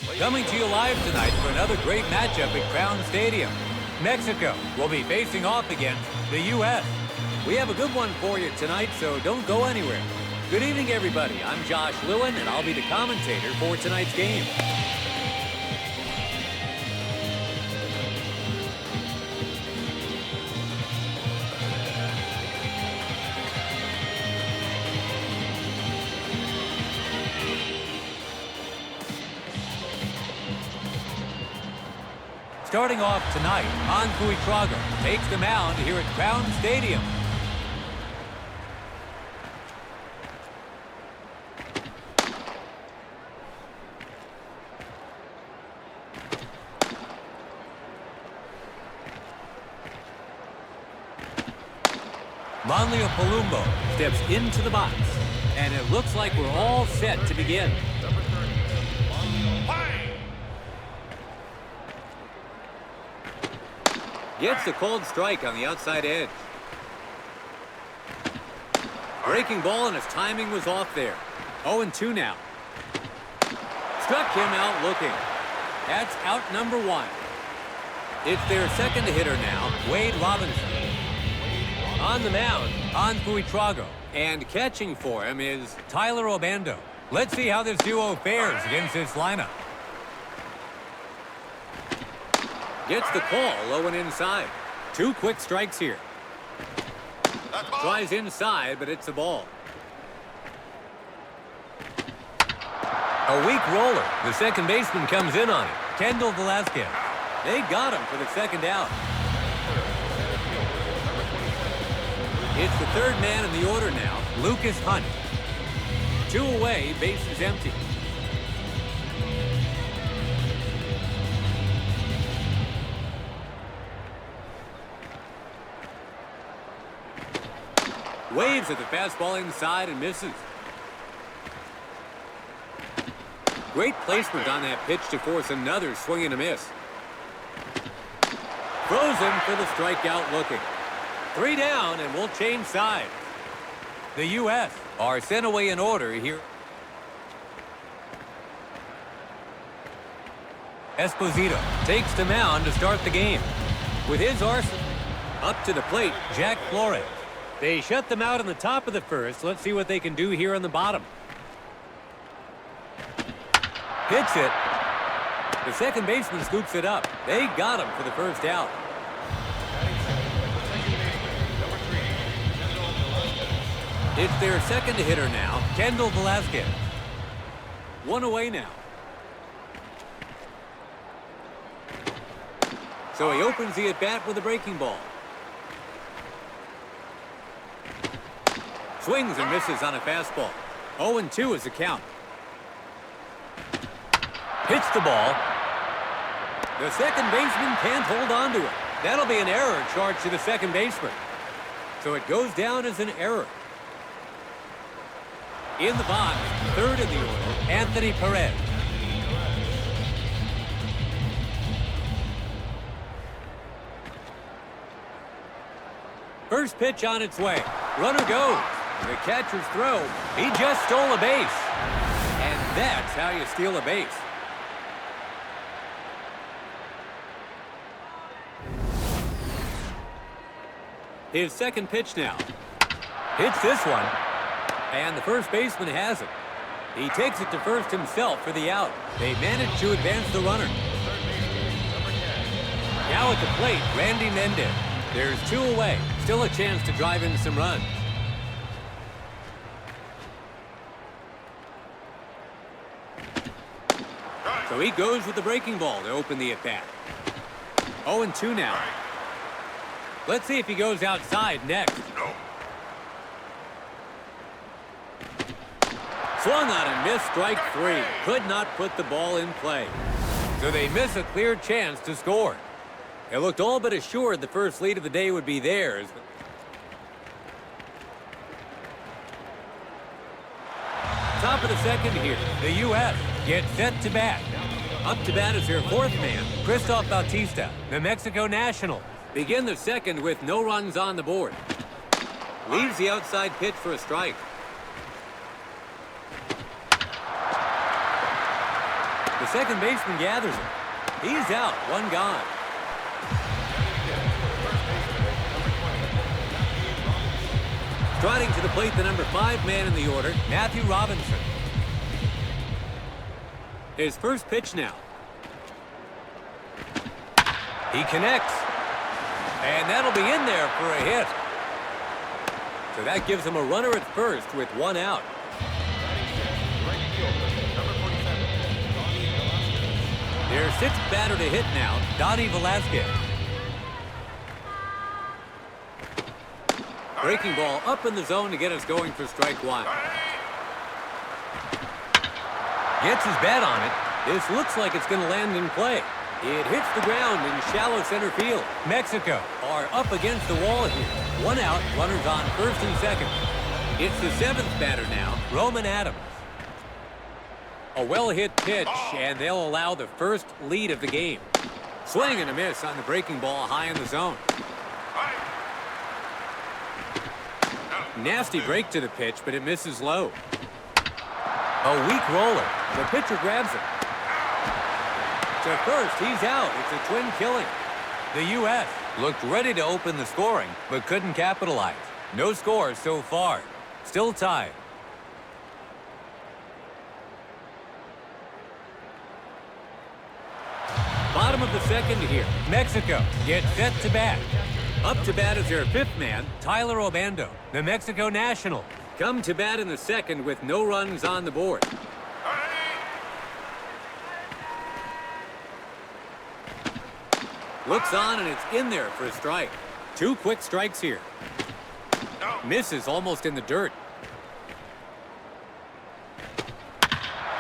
Coming to you live tonight for another great matchup at Crown Stadium. Mexico will be facing off against the U.S. We have a good one for you tonight, so don't go anywhere. Good evening, everybody. I'm Josh Lewin, and I'll be the commentator for tonight's game. Starting off tonight, Trago takes the mound here at Crown Stadium. Manlio Palumbo steps into the box, and it looks like we're all set to begin. Gets a cold strike on the outside edge. Breaking ball, and his timing was off there. 0-2 now. Struck him out looking. That's out number one. It's their second hitter now, Wade Robinson. On the mound, Trago. And catching for him is Tyler Obando. Let's see how this duo fares against this lineup. Gets the call, low and inside. Two quick strikes here. Tries inside, but it's a ball. A weak roller. The second baseman comes in on it. Kendall Velasquez. They got him for the second out. It's the third man in the order now, Lucas Hunt. Two away, bases empty. Waves at the fastball inside and misses. Great placement on that pitch to force another swing and a miss. Throws him for the strikeout looking. 3 down, and we'll change sides. The U.S. are sent away in order here. Esposito takes the mound to start the game. With his arsenal up to the plate, Jack Flores. They shut them out in the top of the first. Let's see what they can do here on the bottom. Hits it. The second baseman scoops it up. They got him for the first out. It's their second hitter now, Kendall Velasquez. One away now. So he opens the at-bat with a breaking ball. Swings and misses on a fastball. 0-2 is the count. Hits the ball. The second baseman can't hold on to it. That'll be an error charged to the second baseman. So it goes down as an error. In the box, third in the order, Anthony Perez. First pitch on its way. Runner goes. The catcher's throw. He just stole a base. And that's how you steal a base. His second pitch now. Hits this one. And the first baseman has it. He takes it to first himself for the out. They manage to advance the runner. Now at the plate, Randy Mendez. There's 2 away. Still a chance to drive in some runs. So he goes with the breaking ball to open the at-bat. 0-2 now. Let's see if he goes outside next. Swung on and missed strike 3. Could not put the ball in play. So they miss a clear chance to score. It looked all but assured the first lead of the day would be theirs. Top of the second here. The U.S. gets set to bat. Up to bat is their fourth man, Christoph Bautista, the Mexico national. Begin the second with no runs on the board. Leaves the outside pitch for a strike. The second baseman gathers it. He's out, one gone. Striding to the plate, the number 5 man in the order, Matthew Robinson. His first pitch now. He connects. And that'll be in there for a hit. So that gives him a runner at first with one out. Their 6th batter to hit now, Donnie Velasquez. Breaking ball up in the zone to get us going for strike one. Gets his bat on it. This looks like it's going to land in play. It hits the ground in shallow center field. Mexico are up against the wall here. One out, runners on first and second. It's the 7th batter now, Roman Adams. A well-hit pitch, and they'll allow the first lead of the game. Swing and a miss on the breaking ball high in the zone. Nasty break to the pitch, but it misses low. A weak roller. The pitcher grabs it. To first, he's out. It's a twin killing. The U.S. looked ready to open the scoring, but couldn't capitalize. No score so far. Still tied. Bottom of the second here. Mexico gets set to bat. Up to bat is their 5th man, Tyler Obando. The Mexico national come to bat in the second with no runs on the board. Looks on, and it's in there for a strike. 2 quick strikes here. Misses almost in the dirt.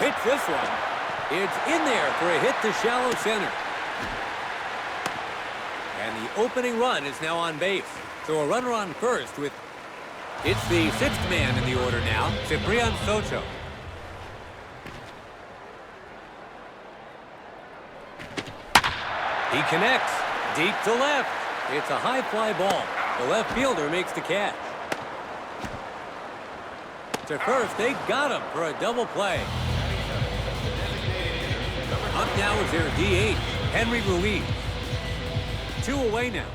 Hits this one. It's in there for a hit to shallow center. And the opening run is now on base. So a runner on first with... It's the 6th man in the order now, Ciprian Soto. He connects. Deep to left. It's a high fly ball. The left fielder makes the catch. To first, they got him for a double play. Up now is their DH, Henry Ruiz. 2 away now.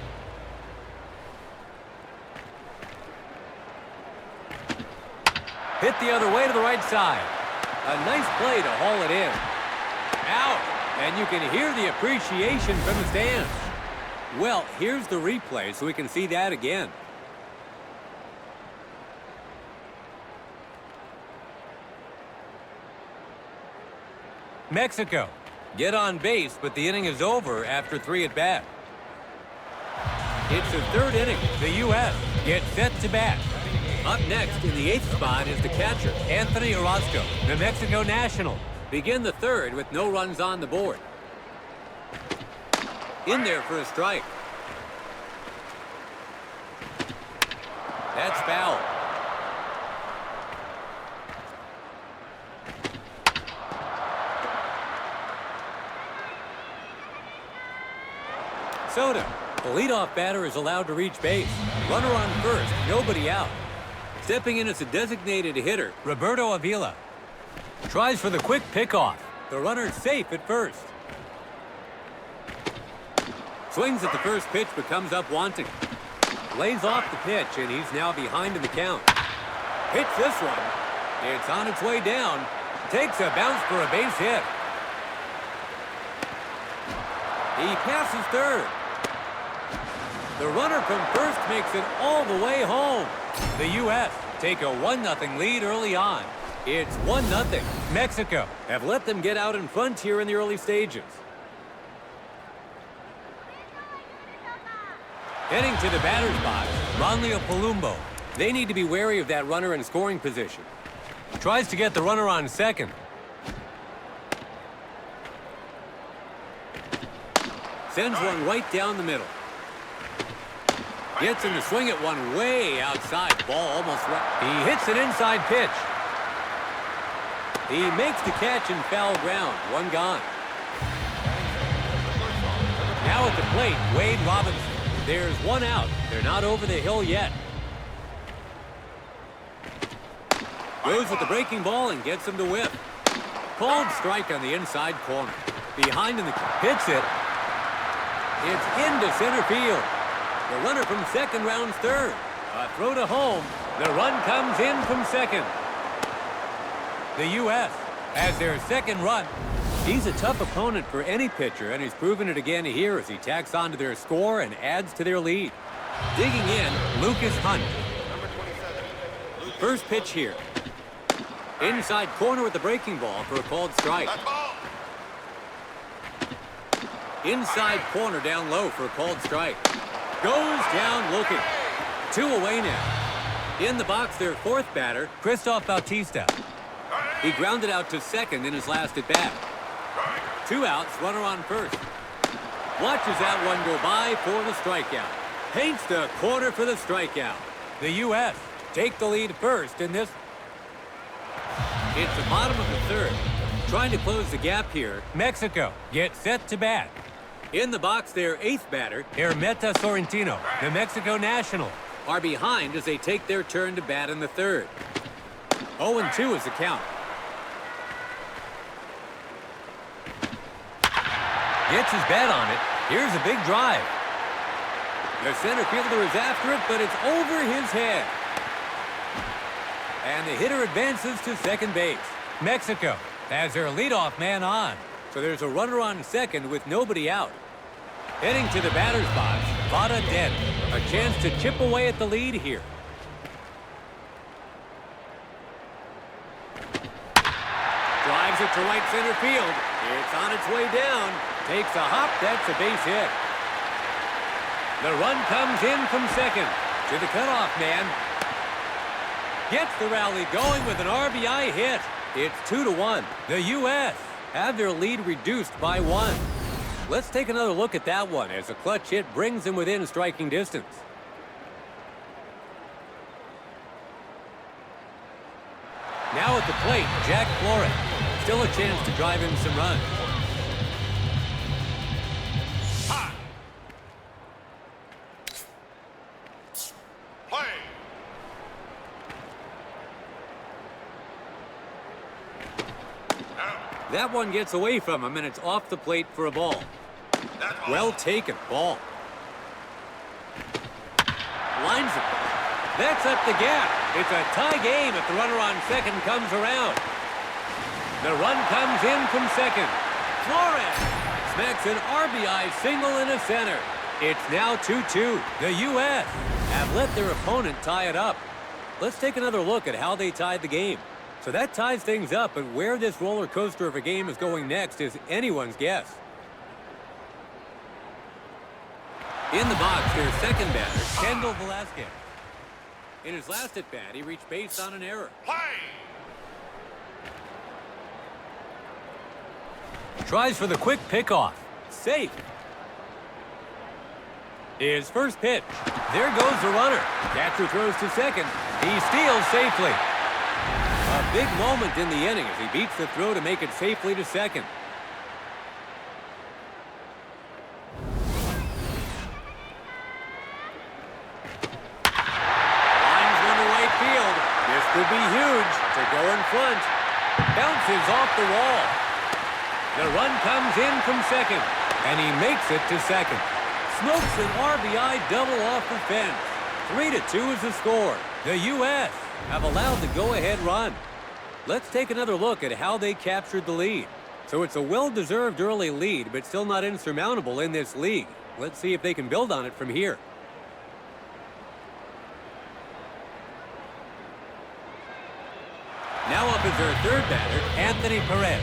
Hit the other way to the right side. A nice play to haul it in. Out. And you can hear the appreciation from the stands. Well, here's the replay so we can see that again. Mexico get on base, but the inning is over after 3 at bat. It's the 3rd inning. The U.S. get set to bat. Up next in the 8th spot is the catcher, Anthony Orozco, the Mexico national. Begin the 3rd with no runs on the board. In there for a strike. That's foul. Soto, the leadoff batter, is allowed to reach base. Runner on first, nobody out. Stepping in as a designated hitter, Roberto Avila. Tries for the quick pickoff. The runner's safe at first. Swings at the first pitch, but comes up wanting. Lays off the pitch, and he's now behind in the count. Hits this one. It's on its way down. Takes a bounce for a base hit. He passes third. The runner from first makes it all the way home. The U.S. take a 1-0 lead early on. It's 1-0. Mexico have let them get out in front here in the early stages. Heading to the batter's box, Ronlio Palumbo. They need to be wary of that runner in scoring position. Tries to get the runner on second. Sends one right down the middle. Gets him to swing at one way outside. Ball almost right. He hits an inside pitch. He makes the catch in foul ground. One gone. Now at the plate, Wade Robinson. There's one out. They're not over the hill yet. Goes with the breaking ball and gets him to whip. Called strike on the inside corner. Behind in the hits it. It's into center field. The runner from second rounds third. A throw to home. The run comes in from second. The U.S. has their second run. He's a tough opponent for any pitcher, and he's proven it again here as he tacks onto their score and adds to their lead. Digging in, Lucas Hunt. First pitch here. Inside corner with the breaking ball for a called strike. Inside corner down low for a called strike. Goes down looking. 2 away now. In the box, their fourth batter, Christoph Bautista. He grounded out to second in his last at-bat. 2 outs, runner on first. Watches that one go by for the strikeout. Paints the corner for the strikeout. The U.S. take the lead first in this. It's the bottom of the third. Trying to close the gap here. Mexico gets set to bat. In the box, their eighth batter, Hermeta Sorrentino, the Mexico national, are behind as they take their turn to bat in the third. 0-2 is the count. Gets his bat on it. Here's a big drive. The center fielder is after it, but it's over his head. And the hitter advances to second base. Mexico has their leadoff man on. So there's a runner on second with nobody out. Heading to the batter's box, Vada Dent. A chance to chip away at the lead here. Drives it to right center field. It's on its way down. Takes a hop. That's a base hit. The run comes in from second to the cutoff man. Gets the rally going with an RBI hit. It's 2-1. The U.S. have their lead reduced by 1. Let's take another look at that one as a clutch hit brings them within striking distance. Now at the plate, Jack Flores. Still a chance to drive in some runs. That one gets away from him, and it's off the plate for a ball. Well taken, ball. Lines it. That's up the gap. It's a tie game if the runner on second comes around. The run comes in from second. Flores smacks an RBI single in the center. It's now 2-2. The U.S. have let their opponent tie it up. Let's take another look at how they tied the game. So that ties things up, but where this roller coaster of a game is going next is anyone's guess. In the box, their second batter, Kendall Velasquez. In his last at-bat, he reached base on an error. Tries for the quick pickoff. Safe. His first pitch. There goes the runner. Catcher throws to second. He steals safely. A big moment in the inning as he beats the throw to make it safely to second. Lines one to right field. This could be huge to go in front. Bounces off the wall. The run comes in from second, and he makes it to second. Smokes an RBI double off the fence. 3-2 is the score. The U.S. have allowed the go-ahead run. Let's take another look at how they captured the lead. So it's a well-deserved early lead, but still not insurmountable in this league. Let's see if they can build on it from here. Now up is their third batter, Anthony Perez.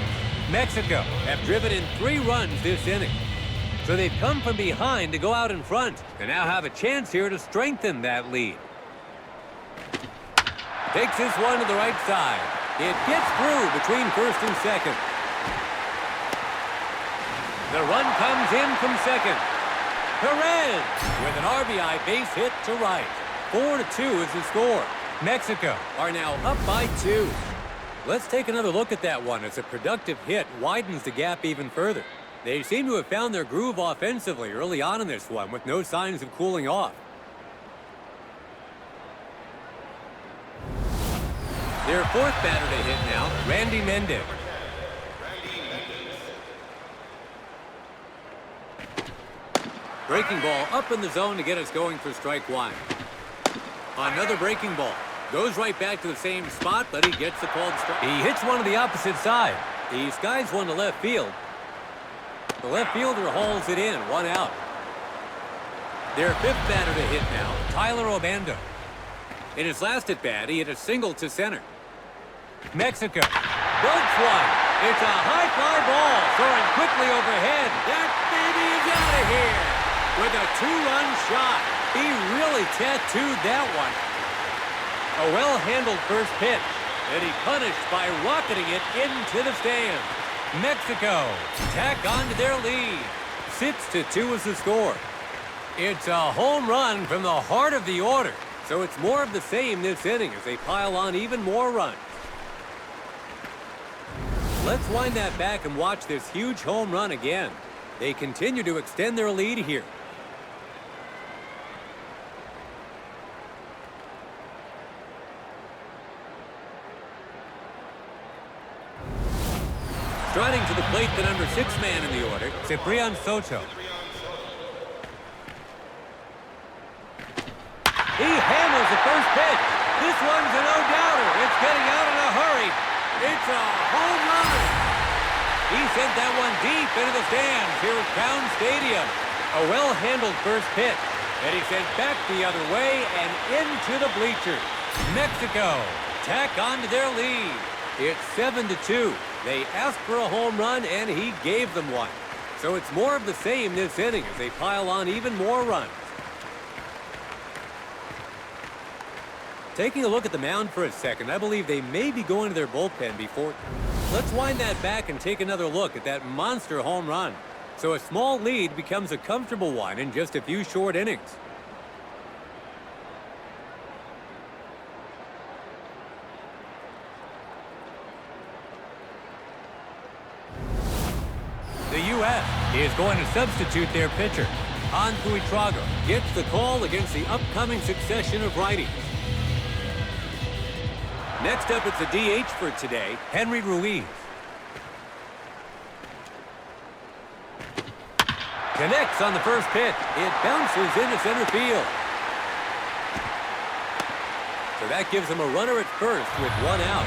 Mexico have driven in 3 runs this inning. So they've come from behind to go out in front and now have a chance here to strengthen that lead. Takes this one to the right side. It gets through between first and second. The run comes in from second. Perez with an RBI base hit to right. 4-2 is the score. Mexico are now up by 2. Let's take another look at that one as a productive hit widens the gap even further. They seem to have found their groove offensively early on in this one with no signs of cooling off. Their fourth batter to hit now, Randy Mendez. Breaking ball up in the zone to get us going for strike one. Another breaking ball. Goes right back to the same spot, but he gets the called strike. He hits one to the opposite side. He skies one to left field. The left fielder hauls it in, one out. Their fifth batter to hit now, Tyler Obando. In his last at-bat, he hit a single to center. Mexico builds one. It's a high fly ball, soaring quickly overhead. That baby is out of here with a two-run shot. He really tattooed that one. A well-handled first pitch, and he punished by rocketing it into the stand. Mexico tack on to their lead. 6-2 is the score. It's a home run from the heart of the order, so it's more of the same this inning as they pile on even more runs. Let's wind that back and watch this huge home run again. They continue to extend their lead here. Striding to the plate, the number 6 man in the order, Ciprian Soto. He hammers the first pitch. This one's a no-doubter. It's getting out in a hurry. It's a home run. He sent that one deep into the stands here at Crown Stadium. A well-handled first pitch. And he sent back the other way and into the bleachers. Mexico tack on to their lead. It's 7-2. They asked for a home run, and he gave them one. So it's more of the same this inning as they pile on even more runs. Taking a look at the mound for a second, I believe they may be going to their bullpen before. Let's wind that back and take another look at that monster home run. So a small lead becomes a comfortable one in just a few short innings. The U.S. is going to substitute their pitcher. Antuitrago gets the call against the upcoming succession of righties. Next up, it's a DH for today, Henry Ruiz. Connects on the first pitch. It bounces into center field. So that gives him a runner at first with one out.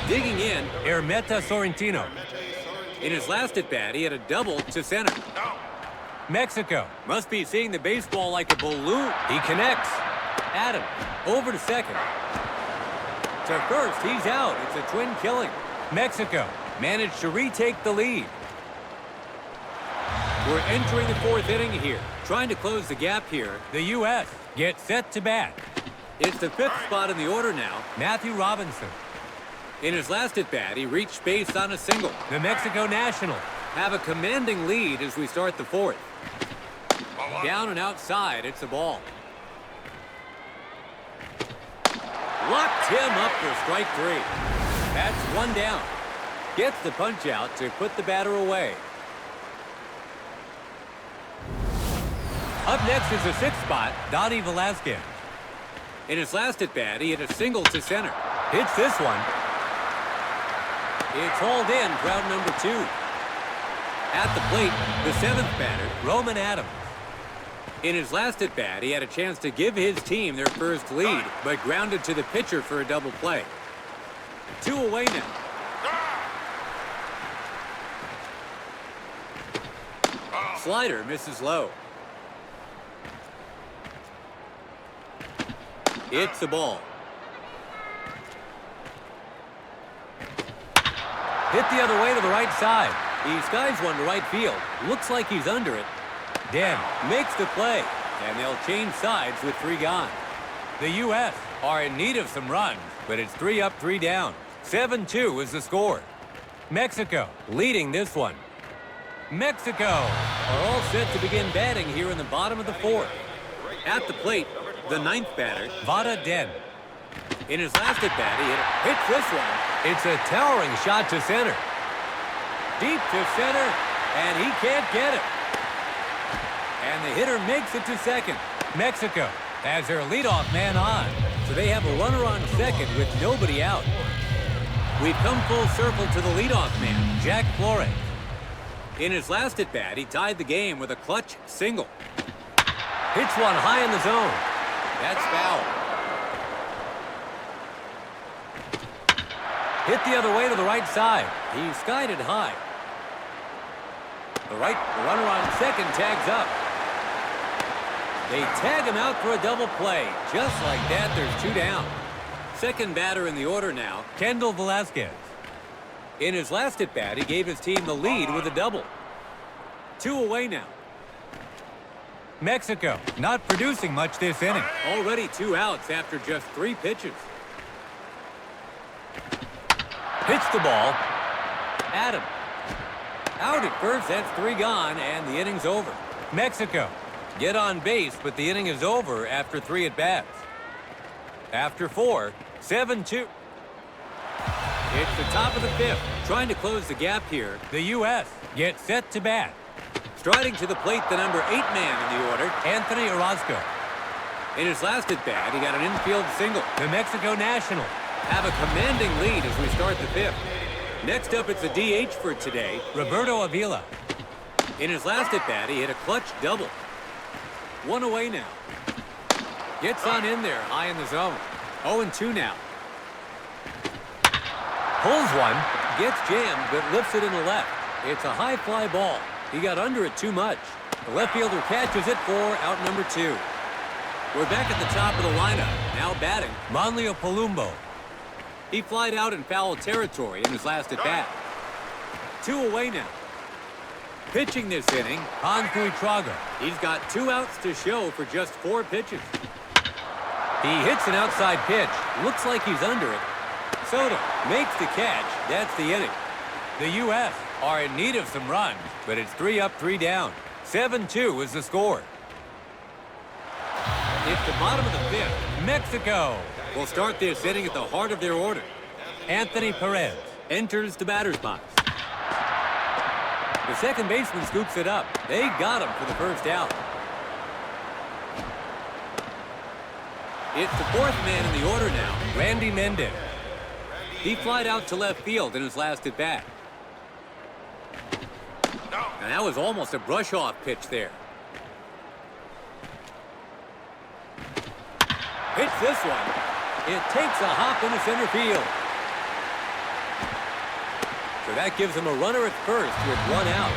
Digging in, Ermeta Sorrentino. In his last at-bat, he had a double to center. Mexico must be seeing the baseball like a balloon. He connects. Adams over to second. To first, he's out. It's a twin killing. Mexico managed to retake the lead. We're entering the fourth inning here. Trying to close the gap here. The U.S. gets set to bat. It's the fifth spot in the order now, Matthew Robinson. In his last at-bat, he reached base on a single. The Mexico Nationals have a commanding lead as we start the fourth. Down and outside, it's a ball. Locked him up for strike three. That's one down. Gets the punch out to put the batter away. Up next is the sixth spot, Donnie Velasquez. In his last at-bat, he hit a single to center. Hits this one. It's hauled in, crowd number 2. At the plate, the seventh batter, Roman Adams. In his last at-bat, he had a chance to give his team their first lead, but grounded to the pitcher for a double play. 2 away now. Slider misses low. It's the ball. Hit the other way to the right side. He skies one to right field. Looks like he's under it. Den makes the play, and they'll change sides with 3 gone. The U.S. are in need of some runs, but it's 3 up, 3 down. 7-2 is the score. Mexico leading this one. Mexico are all set to begin batting here in the bottom of the fourth. At the plate, the ninth batter, Vada Den. In his last at-bat, he hits this one. It's a towering shot to center. Deep to center, and he can't get it. And the hitter makes it to second. Mexico has their leadoff man on, so they have a runner on second with nobody out. We've come full circle to the leadoff man, Jack Flores. In his last at-bat, he tied the game with a clutch single. Hits one high in the zone. That's foul. Hit the other way to the right side. He skied it high. The runner on second tags up. They tag him out for a double play. Just like that, there's two down. Second batter in the order now, Kendall Velasquez. In his last at-bat, he gave his team the lead with a double. 2 away now. Mexico not producing much this inning. Already 2 outs after just 3 pitches. Hits the ball. Adam. Out at first, that's 3 gone, and the inning's over. Mexico get on base, but the inning is over after 3 at-bats. After 4, 7-2. It's the top of the 5th. Trying to close the gap here. The U.S. gets set to bat. Striding to the plate, the number 8 man in the order, Anthony Orozco. In his last at-bat, he got an infield single. The Mexico Nationals have a commanding lead as we start the 5th. Next up, it's a DH for today, Roberto Avila. In his last at-bat, he hit a clutch double. 1 away now. Gets on in there, high in the zone. 0-2 now. Pulls one, gets jammed, but lifts it in the left. It's a high fly ball. He got under it too much. The left fielder catches it for out number 2. We're back at the top of the lineup. Now batting, Manlio Palumbo. He flied out in foul territory in his last at-bat. 2 away now. Pitching this inning, Hans Buitrago. He's got 2 outs to show for just 4 pitches. He hits an outside pitch. Looks like he's under it. Soto makes the catch. That's the inning. The U.S. are in need of some runs, but it's 3 up, 3 down. 7-2 is the score. It's the bottom of the 5th. Mexico will start this inning at the heart of their order. Anthony Perez enters the batter's box. The second baseman scoops it up. They got him for the first out. It's the 4th man in the order now, Randy Mendez. He flied out to left field in his last at-bat. And that was almost a brush-off pitch there. Hits this one. It takes a hop into center field. So that gives him a runner at first with 1 out.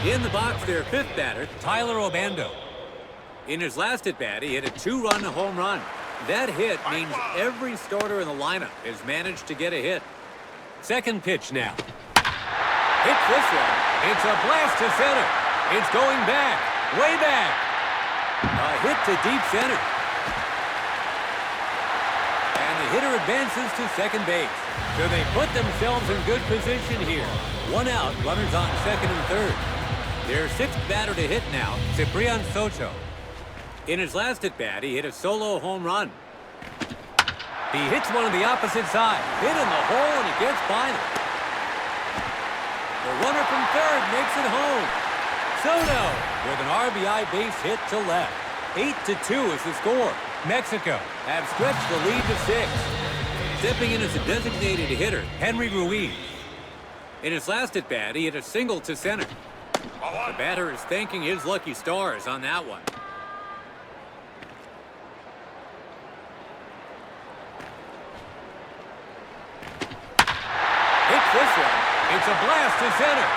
In the box, their 5th batter, Tyler Obando. In his last at-bat, he hit a 2-run home run. That hit means every starter in the lineup has managed to get a hit. Second pitch now. Hits this one. It's a blast to center. It's going back, way back. A hit to deep center. And the hitter advances to second base. So they put themselves in good position here. 1 out, runners on second and third. Their 6th batter to hit now, Ciprian Soto. In his last at-bat, he hit a solo home run. He hits one on the opposite side. Hit in the hole, and he gets by them. The runner from third makes it home. Soto with an RBI base hit to left. 8-2 is the score. Mexico have stretched the lead to 6. Stepping in as a designated hitter, Henry Ruiz. In his last at-bat, he hit a single to center. The batter is thanking his lucky stars on that one. This one, it's a blast to center.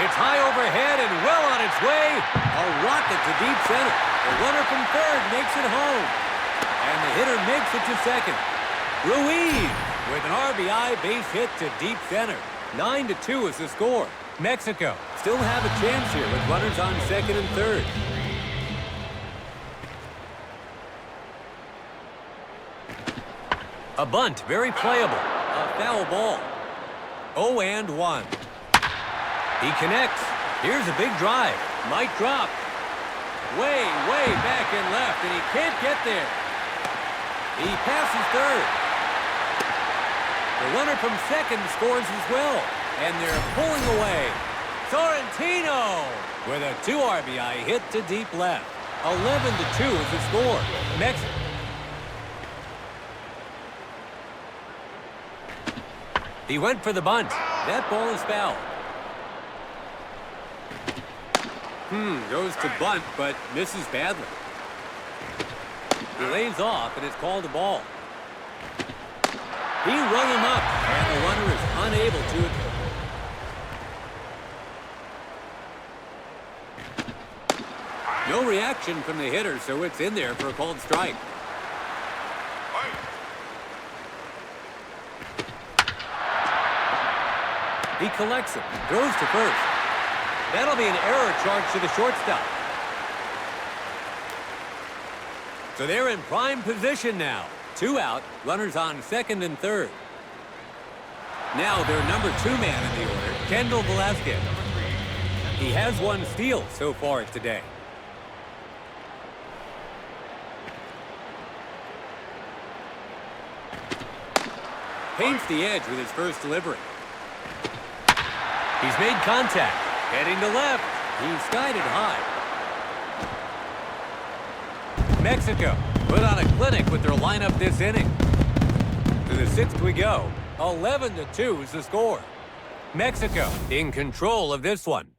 It's high overhead and well on its way. A rocket to deep center. The runner from third makes it home. And the hitter makes it to second. Ruiz with an RBI base hit to deep center. 9-2 is the score. Mexico still have a chance here with runners on second and third. A bunt, very playable. A foul ball. 0-1. He connects. Here's a big drive. Might drop. Way back and left, and he can't get there. He passes third. The runner from second scores as well, and they're pulling away. Sorrentino with a 2 RBI hit to deep left. 11-2 is the score. Mexico. He went for the bunt. That ball is foul. Goes to bunt, but misses badly. He lays off, and it's called a ball. He rung him up, and the runner is unable to. No reaction from the hitter, so it's in there for a called strike. He collects it, throws to first. That'll be an error charged to the shortstop. So they're in prime position now. 2 out, runners on second and third. Now their number 2 man in the order, Kendall Velasquez. He has 1 steal so far today. Paints the edge with his first delivery. He's made contact. Heading to left. He's skied it high. Mexico put on a clinic with their lineup this inning. To the 6th we go. 11-2 is the score. Mexico in control of this one.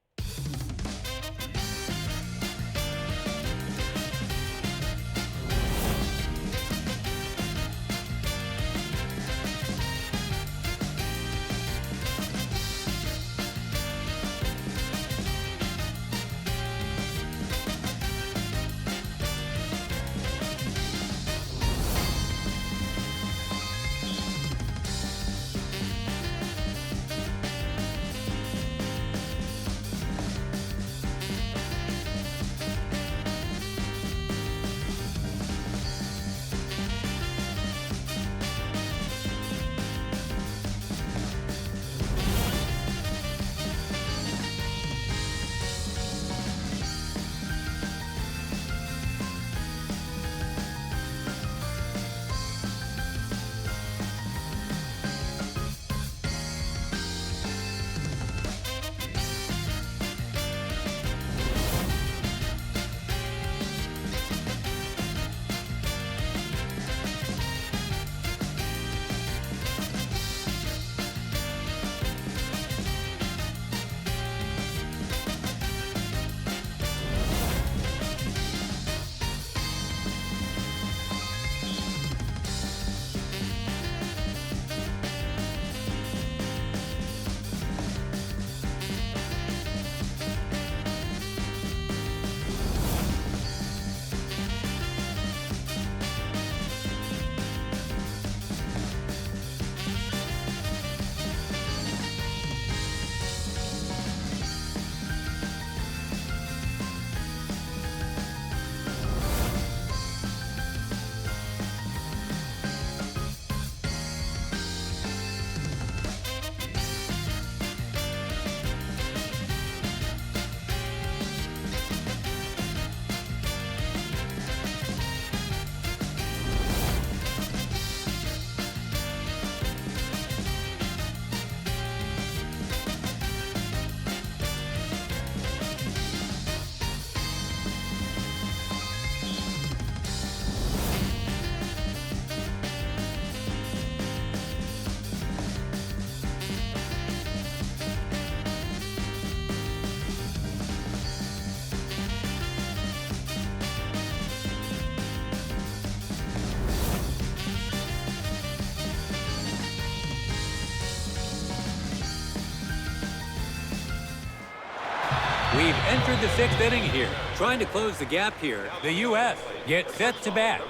We've entered the 6th inning here. Trying to close the gap here, the U.S. gets set to bat.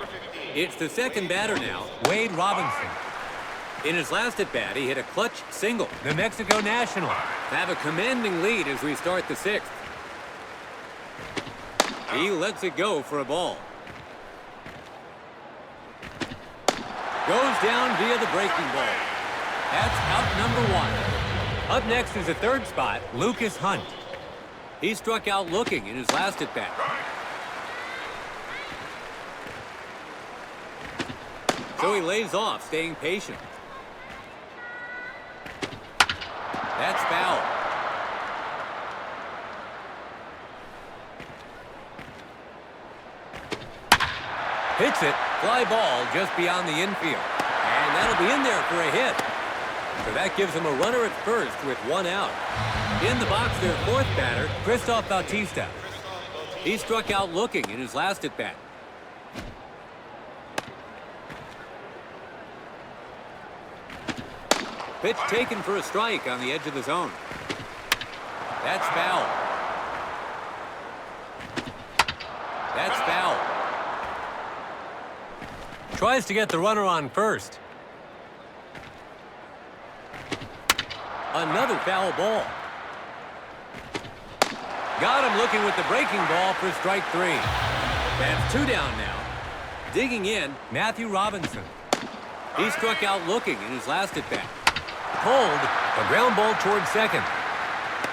It's the second batter now, Wade Robinson. In his last at-bat, he hit a clutch single. The Mexico national have a commanding lead as we start the 6th. He lets it go for a ball. Goes down via the breaking ball. That's out number 1. Up next is the third spot, Lucas Hunt. He struck out looking in his last at-bat. So he lays off, staying patient. That's foul. Hits it, fly ball just beyond the infield. And that'll be in there for a hit. So that gives him a runner at first with 1 out. In the box, their 4th batter, Christoph Bautista. He struck out looking in his last at-bat. Pitch taken for a strike on the edge of the zone. That's foul. That's foul. Tries to get the runner on first. Another foul ball. Got him looking with the breaking ball for strike 3. That's 2 down now. Digging in, Matthew Robinson. He struck out looking in his last at-bat. Pulled, a ground ball towards second.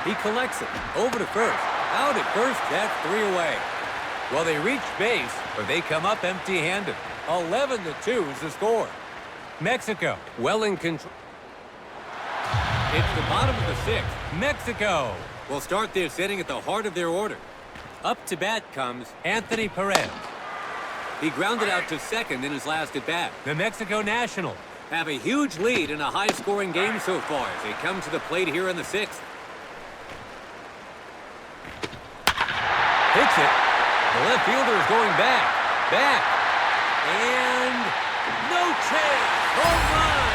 He collects it, over to first. Out at first, that's 3 away. Well, they reach base, but they come up empty-handed. 11-2 is the score. Mexico, well in control. It's the bottom of the 6th. Mexico will start their inning at the heart of their order. Up to bat comes Anthony Perez. He grounded out to second in his last at-bat. The Mexico Nationals have a huge lead in a high-scoring game so far as they come to the plate here in the 6th. Hits it. The left fielder is going back. And no chance. Home run.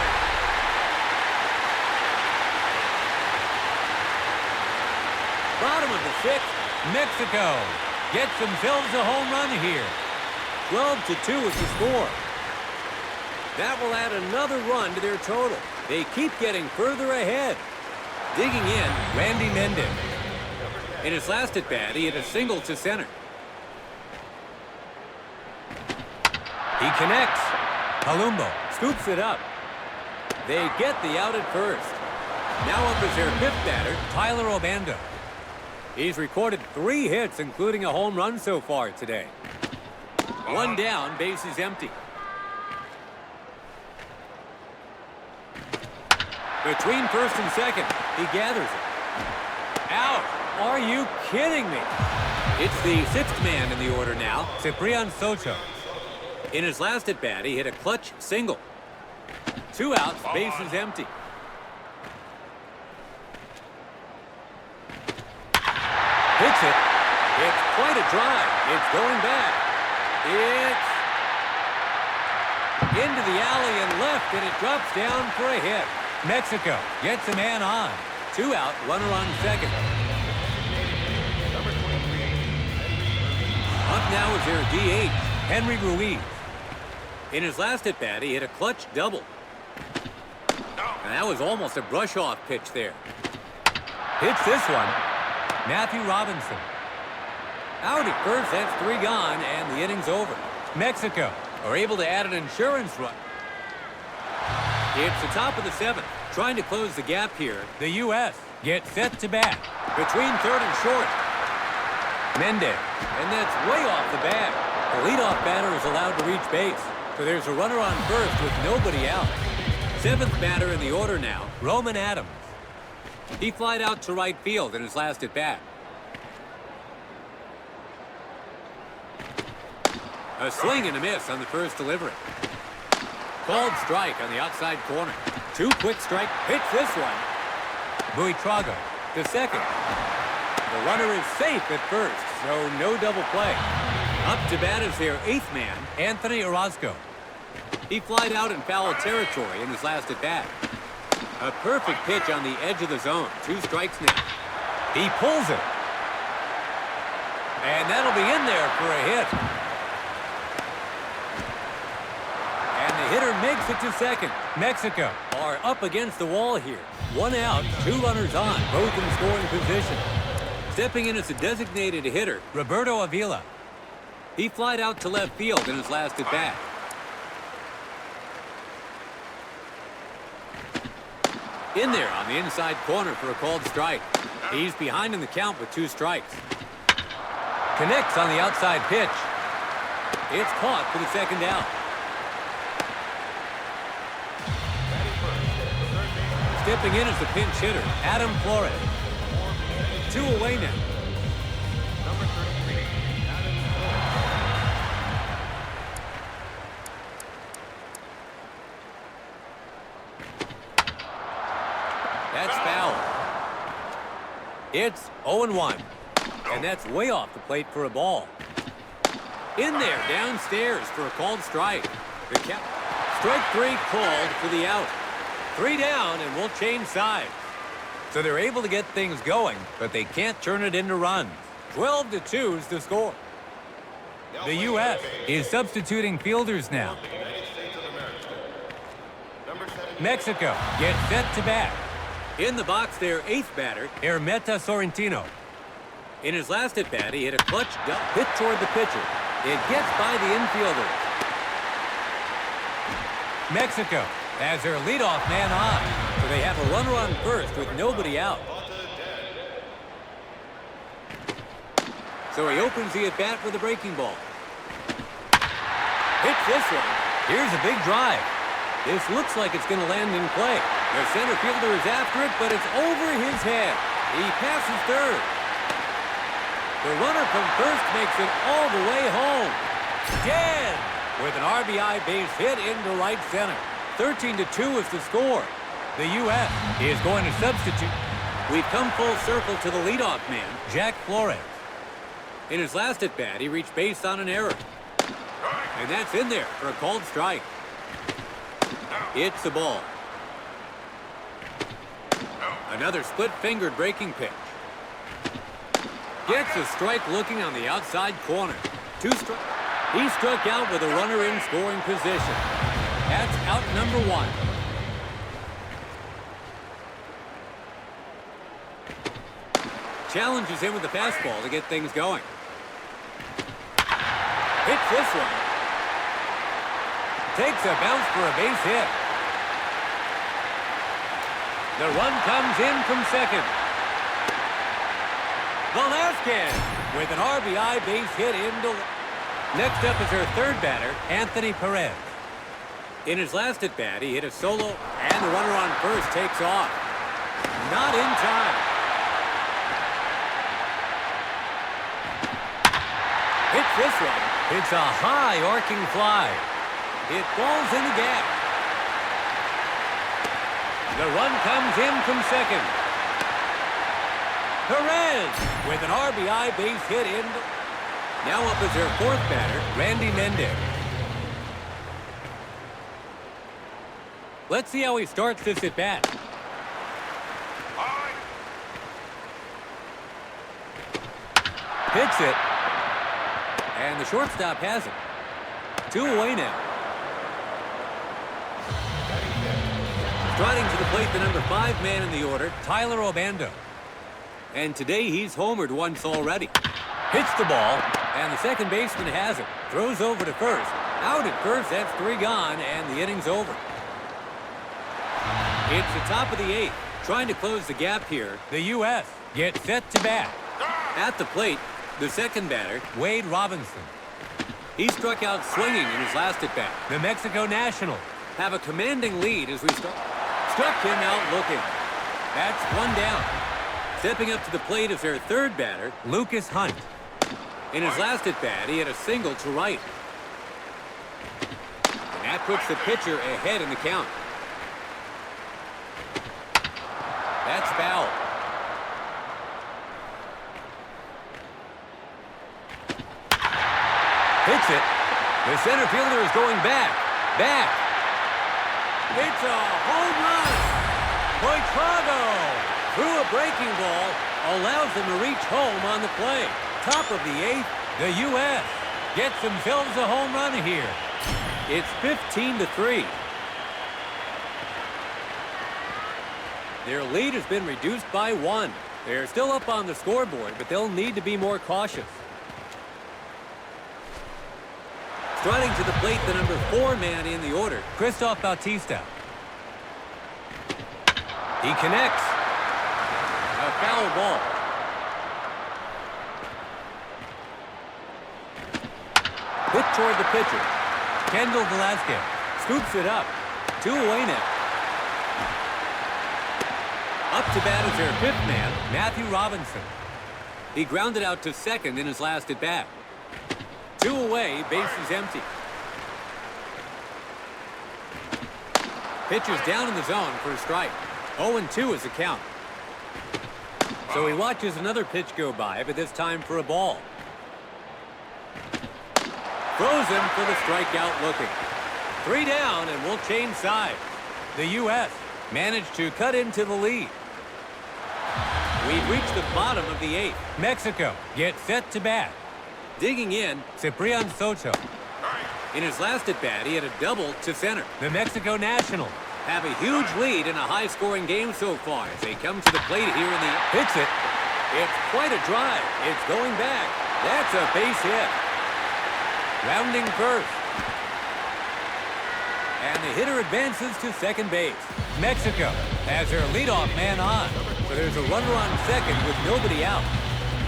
Bottom of the 6th. Mexico gets themselves a home run here. 12-2 is the score. That will add another run to their total. They keep getting further ahead. Digging in, Randy Mendez. In his last at-bat, he hit a single to center. He connects. Palumbo scoops it up. They get the out at first. Now up is their 5th batter, Tyler Obando. He's recorded 3 hits, including a home run so far today. 1 down, bases empty. Between first and second, he gathers it. Out! Are you kidding me? It's the 6th man in the order now, Ciprian Soto. In his last at-bat, he hit a clutch single. 2 outs, bases empty. Hits it. It's quite a drive. It's going back. It's into the alley and left, and it drops down for a hit. Mexico gets a man on. 2 out, runner on second. Up now is their DH, Henry Ruiz. In his last at-bat, he hit a clutch double. And that was almost a brush-off pitch there. Hits this one, Matthew Robinson. Out at first, that's 3 gone, and the inning's over. Mexico are able to add an insurance run. It's the top of the 7th. Trying to close the gap here. The U.S. gets set to bat. Between third and short. Mendez. And that's way off the bat. The leadoff batter is allowed to reach base. So there's a runner on first with nobody out. 7th batter in the order now, Roman Adams. He flied out to right field in his last at-bat. A swing and a miss on the first delivery. Called strike on the outside corner. 2 quick strike. Hits this one. Buitrago to second. The runner is safe at first, so no double play. Up to bat is their 8th man, Anthony Orozco. He flied out in foul territory in his last at-bat. A perfect pitch on the edge of the zone. 2 strikes now. He pulls it. And that'll be in there for a hit. And the hitter makes it to second. Mexico are up against the wall here. 1 out, 2 runners on, both in scoring position. Stepping in as a designated hitter, Roberto Avila. He flied out to left field in his last at-bat. In there on the inside corner for a called strike. He's behind in the count with 2 strikes. Connects on the outside pitch. It's caught for the 2nd out. Stepping in as the pinch hitter, Adam Flores. 2 away now. Number 33, Adam Flores. That's foul. It's 0-1. And that's way off the plate for a ball. In there, downstairs for a called strike. The strike 3 called for the out. 3 down, and we'll change sides. So they're able to get things going, but they can't turn it into runs. 12-2 is the score. The U.S. is substituting fielders now. Mexico gets set to bat. In the box, their 8th batter, Hermeta Sorrentino. In his last at-bat, he hit a clutch hit toward the pitcher. It gets by the infielder. Mexico has their leadoff man on, so they have a runner on first with nobody out. So he opens the at-bat with a breaking ball. Hits this one. Here's a big drive. This looks like it's going to land in play. The center fielder is after it, but it's over his head. He passes third. The runner from first makes it all the way home. Dead with an RBI base hit into right center. 13-2 is the score. The U.S. is going to substitute. We've come full circle to the leadoff man, Jack Flores. In his last at-bat, he reached base on an error. And that's in there for a called strike. It's the ball. Another split-fingered breaking pitch. Gets a strike looking on the outside corner. 2 strikes. He struck out with a runner in scoring position. That's out number 1. Challenges him with the fastball to get things going. Hits this one. Takes a bounce for a base hit. The run comes in from second. Velasquez with an RBI base hit into... Next up is our 3rd batter, Anthony Perez. In his last at-bat, he hit a solo, and the runner on first takes off. Not in time. Hits this one. It's a high arcing fly. It falls in the gap. The run comes in from second. Perez with an RBI base hit in. Now up is their 4th batter, Randy Mendez. Let's see how he starts this at bat. Hits it. And the shortstop has it. 2 away now. Striding to the plate, the number 5 man in the order, Tyler Obando. And today he's homered once already. Hits the ball, and the second baseman has it. Throws over to first. Out at first, that's 3 gone, and the inning's over. It's the top of the 8th. Trying to close the gap here, the U.S. gets set to bat. At the plate, the 2nd batter, Wade Robinson. He struck out swinging in his last at-bat. The Mexico Nationals have a commanding lead as we start. Struck him out looking. That's 1 down. Stepping up to the plate is their 3rd batter, Lucas Hunt. In his last at-bat, he had a single to right. And that puts the pitcher ahead in the count. That's foul. Hits it. The center fielder is going back. It's a home run. Poitrago, through a breaking ball, allows them to reach home on the play. Top of the 8th, the U.S. gets themselves a home run here. It's 15-3. Their lead has been reduced by 1. They're still up on the scoreboard, but they'll need to be more cautious. Striding to the plate, the number 4 man in the order, Christoph Bautista. He connects. A foul ball. Hit toward the pitcher. Kendall Velasquez scoops it up. 2 away now. Up to bat is their 5th man, Matthew Robinson. He grounded out to second in his last at-bat. 2 away, base is empty. Pitcher's down in the zone for a strike. 0-2 is the count. So he watches another pitch go by, but this time for a ball. Throws him for the strikeout looking. 3 down, and we'll change sides. The U.S. managed to cut into the lead. We've reached the bottom of the 8th. Mexico gets set to bat. Digging in, Ciprian Soto. In his last at-bat, he had a double to center. The Mexico Nationals have a huge lead in a high-scoring game so far as they come to the plate here in the... Hits it. It's quite a drive. It's going back. That's a base hit. Rounding first. And the hitter advances to second base. Mexico has their leadoff man on. So there's a runner on second with nobody out.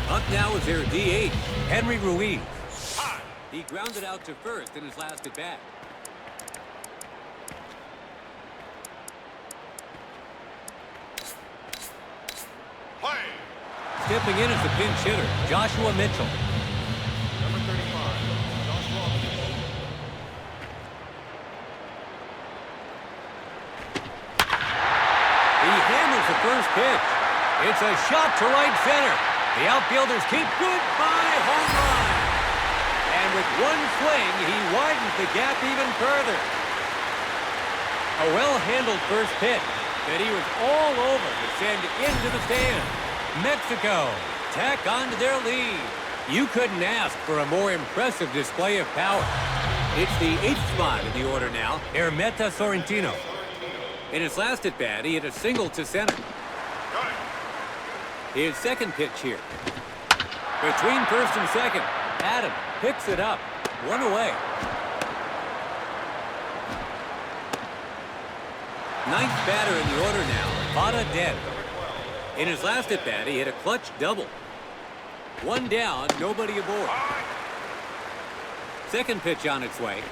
Up now is their DH, Henry Ruiz. He grounded out to first in his last at-bat. Stepping in as the pinch hitter, Joshua Mitchell. Number 35, Joshua Mitchell. He handles the first pitch. It's a shot to right center. The outfielders keep goodbye home run. And with one swing, he widens the gap even further. A well-handled first pitch that he was all over to send into the stand. Mexico tack on to their lead. You couldn't ask for a more impressive display of power. It's the 8th spot in the order now, Hermeta Sorrentino. In his last at-bat, he hit a single to center. His second pitch here. Between first and second, Adam picks it up. One away. 9th batter in the order now, Vada Dent. In his last at-bat, he hit a clutch double. One down, nobody aboard. Second pitch on its way.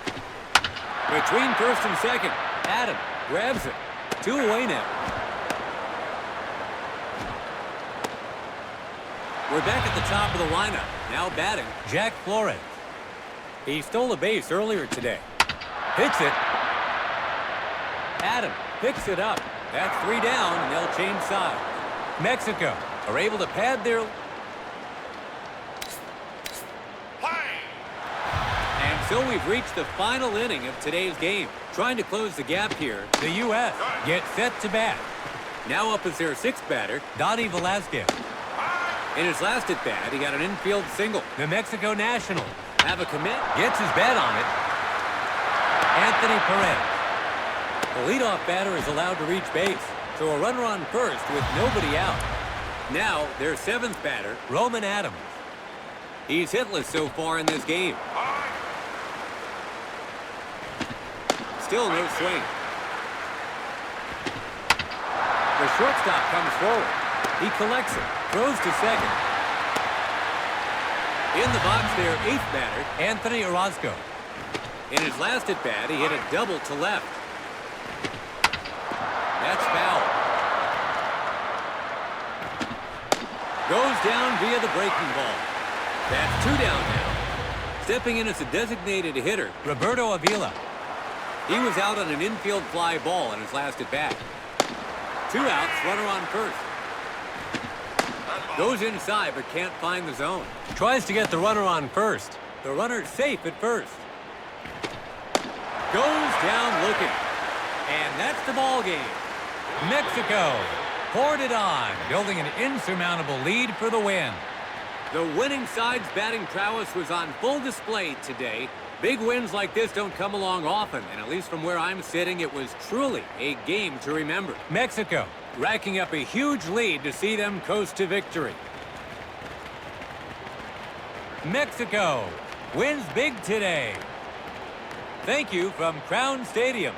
Between first and second, Adam grabs it. 2 away now. We're back at the top of the lineup. Now batting, Jack Flores. He stole a base earlier today. Hits it. Adam picks it up. That's 3 down, and they'll change sides. Mexico are able to pad their... And so we've reached the final inning of today's game. Trying to close the gap here, the U.S. get set to bat. Now up is their 6th batter, Donnie Velasquez. In his last at-bat, he got an infield single. The Mexico Nationals have a commit. Gets his bat on it. Anthony Perez. The leadoff batter is allowed to reach base. So a runner on first with nobody out. Now, their 7th batter, Roman Adams. He's hitless so far in this game. Still no swing. The shortstop comes forward. He collects it, throws to second. In the box there, 8th batter, Anthony Orozco. In his last at-bat, he hit a double to left. That's foul. Goes down via the breaking ball. That's 2 down now. Stepping in as a designated hitter, Roberto Avila. He was out on an infield fly ball in his last at-bat. 2 outs, runner on first. Goes inside but can't find the zone. Tries to get the runner on first. The runner's safe at first. Goes down looking. And that's the ball game. Mexico poured it on, building an insurmountable lead for the win. The winning side's batting prowess was on full display today. Big wins like this don't come along often, and at least from where I'm sitting, it was truly a game to remember. Mexico racking up a huge lead to see them coast to victory. Mexico wins big today. Thank you from Crown Stadium.